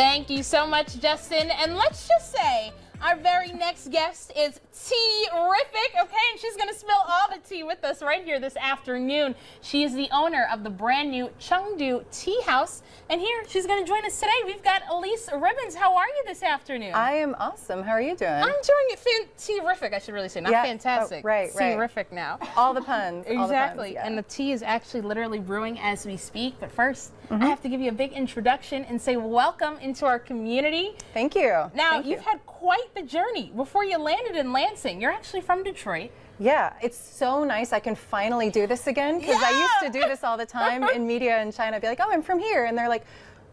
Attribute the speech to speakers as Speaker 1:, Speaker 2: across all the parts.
Speaker 1: Thank you so much, Justin. And let's just say our very next guest is tea-rific, okay? And she's going to spill all the tea with us right here this afternoon. She is the owner of the brand new Chengdu Teahouse. And here, she's going to join us today. We've got Elyse Ribbons. How are you this afternoon?
Speaker 2: I am awesome. How are you doing?
Speaker 1: I'm doing it tea-rific, I should really say. Not fantastic.
Speaker 2: Oh, right.
Speaker 1: Tea-rific now.
Speaker 2: All the puns.
Speaker 1: Exactly.
Speaker 2: All the puns, yeah.
Speaker 1: And the tea is actually literally brewing as we speak. But first, I have to give you a big introduction and say welcome into our community.
Speaker 2: Thank you.
Speaker 1: Now, you've had quite the journey before you landed in Lansing. You're actually from Detroit.
Speaker 2: Yeah, it's so nice I can finally do this again, because I used to do this all the time in media in China. I'd be like, oh, I'm from here. And they're like,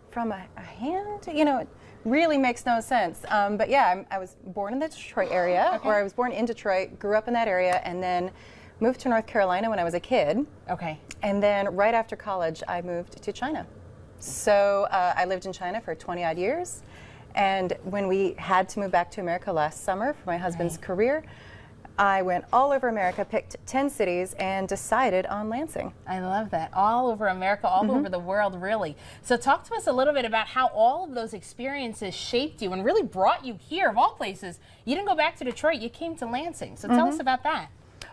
Speaker 2: from a hand? You know, it really makes no sense. But yeah, I was born in the Detroit area, or I was born in Detroit, grew up in that area, and then moved to North Carolina when I was a kid.
Speaker 1: Okay.
Speaker 2: And then right after college, I moved to China. So I lived in China for 20 odd years. And when we had to move back to America last summer for my husband's career, I went all over America, picked 10 cities, and decided on Lansing.
Speaker 1: I love that. All over America, all over the world, really. So talk to us a little bit about how all of those experiences shaped you and really brought you here, of all places. You didn't go back to Detroit, you came to Lansing. So tell us about that.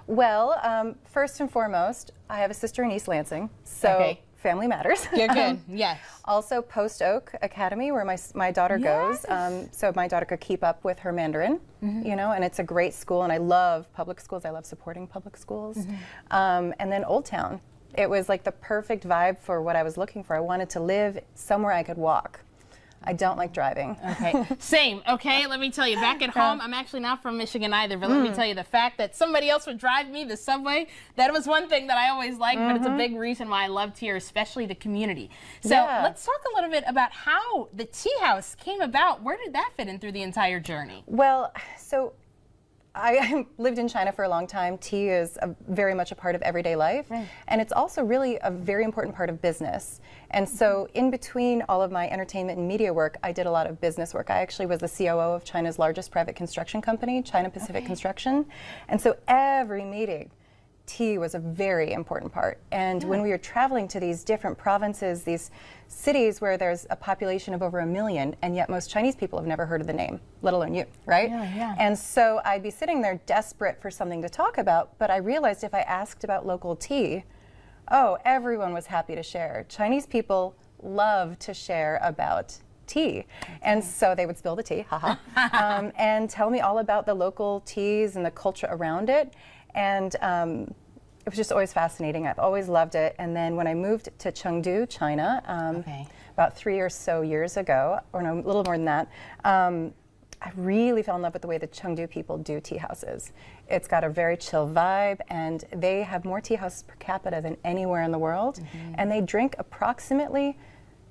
Speaker 2: Well, first and foremost, I have a sister in East Lansing, so family matters.
Speaker 1: You're good, yes.
Speaker 2: Also, Post Oak Academy, where my daughter goes, so my daughter could keep up with her Mandarin, you know, and it's a great school, and I love public schools. I love supporting public schools. And then Old Town. It was like the perfect vibe for what I was looking for. I wanted to live somewhere I could walk. I don't like driving. Okay.
Speaker 1: Same. Okay. Let me tell you, back at home, I'm actually not from Michigan either, but let me tell you, the fact that somebody else would drive me the subway, that was one thing that I always liked, but it's a big reason why I loved here, especially the community. So let's talk a little bit about how the tea house came about. Where did that fit in through the entire journey?
Speaker 2: Well, so I lived in China for a long time. Tea is very much a part of everyday life, and it's also really a very important part of business. And so in between all of my entertainment and media work, I did a lot of business work. I actually was the COO of China's largest private construction company, China Pacific Construction. And so every meeting, tea was a very important part. And when we were traveling to these different provinces, these cities where there's a population of over 1 million, and yet most Chinese people have never heard of the name, let alone you, right? And so I'd be sitting there desperate for something to talk about, but I realized if I asked about local tea, oh, everyone was happy to share. Chinese people love to share about tea. And so they would spill the tea, and tell me all about the local teas and the culture around it. And it was just always fascinating. I've always loved it. And then when I moved to Chengdu, China, about 3 or so years ago, or no, a little more than that, I really fell in love with the way the Chengdu people do tea houses. It's got a very chill vibe, and they have more tea houses per capita than anywhere in the world. And they drink approximately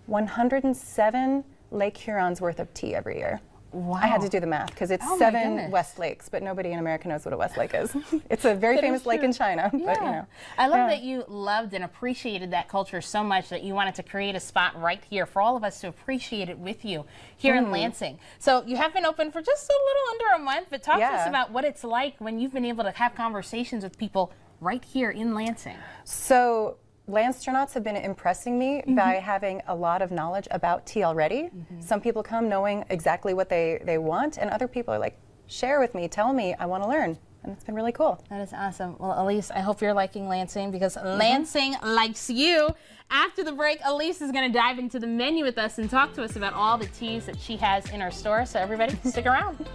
Speaker 2: 107 Lake Huron's worth of tea every year.
Speaker 1: Wow.
Speaker 2: I had to do the math because it's 7 West Lakes, but nobody in America knows what a West Lake is. It's a very famous lake in China, but you know.
Speaker 1: I love that you loved and appreciated that culture so much that you wanted to create a spot right here for all of us to appreciate it with you here in Lansing. So you have been open for just a little under a month, but talk to us about what it's like when you've been able to have conversations with people right here in Lansing.
Speaker 2: So Lansernauts have been impressing me by having a lot of knowledge about tea already. Some people come knowing exactly what they want, and other people are like, share with me, tell me, I want to learn. And it's been really cool.
Speaker 1: That is awesome. Well, Elyse, I hope you're liking Lansing, because Lansing likes you. After the break, Elyse is going to dive into the menu with us and talk to us about all the teas that she has in her store. So everybody, stick around.